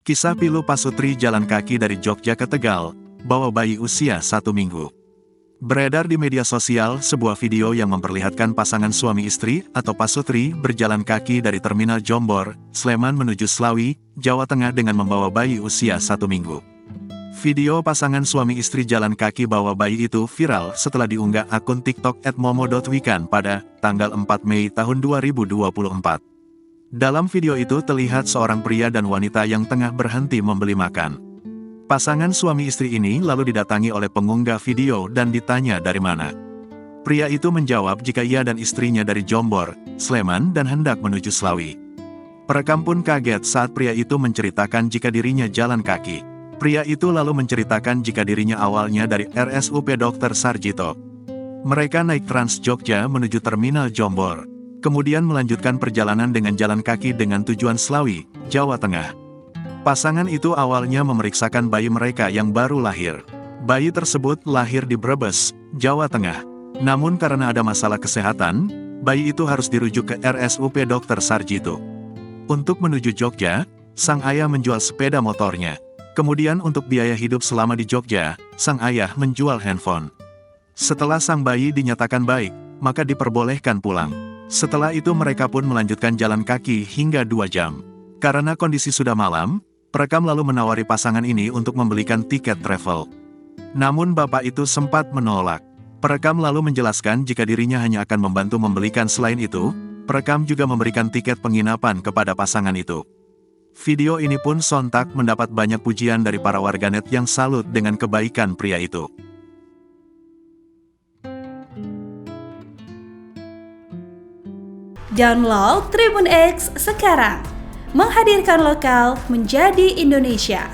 Kisah pilu pasutri jalan kaki dari Jogja ke Tegal, bawa bayi usia 1 minggu. Beredar di media sosial sebuah video yang memperlihatkan pasangan suami istri atau pasutri berjalan kaki dari Terminal Jombor, Sleman menuju Slawi, Jawa Tengah dengan membawa bayi usia 1 minggu. Video pasangan suami istri jalan kaki bawa bayi itu viral setelah diunggah akun TikTok @momo.wikan pada tanggal 4 Mei tahun 2024. Dalam video itu terlihat seorang pria dan wanita yang tengah berhenti membeli makan. Pasangan suami istri ini lalu didatangi oleh pengunggah video dan ditanya dari mana. Pria itu menjawab jika ia dan istrinya dari Jombor, Sleman dan hendak menuju Slawi. Perekam pun kaget saat pria itu menceritakan jika dirinya jalan kaki. Pria itu lalu menceritakan jika dirinya awalnya dari RSUP Dr. Sarjito. Mereka naik Trans Jogja menuju Terminal Jombor, kemudian melanjutkan perjalanan dengan jalan kaki dengan tujuan Slawi, Jawa Tengah. Pasangan itu awalnya memeriksakan bayi mereka yang baru lahir. Bayi tersebut lahir di Brebes, Jawa Tengah. Namun karena ada masalah kesehatan, bayi itu harus dirujuk ke RSUP Dr. Sarjito. Untuk menuju Jogja, sang ayah menjual sepeda motornya. Kemudian untuk biaya hidup selama di Jogja, sang ayah menjual handphone. Setelah sang bayi dinyatakan baik, maka diperbolehkan pulang. Setelah itu mereka pun melanjutkan jalan kaki hingga 2 jam. Karena kondisi sudah malam, perekam lalu menawari pasangan ini untuk membelikan tiket travel. Namun bapak itu sempat menolak. Perekam lalu menjelaskan jika dirinya hanya akan membantu membelikan. Selain itu, perekam juga memberikan tiket penginapan kepada pasangan itu. Video ini pun sontak mendapat banyak pujian dari para warganet yang salut dengan kebaikan pria itu. Download Tribun X sekarang, menghadirkan lokal menjadi Indonesia.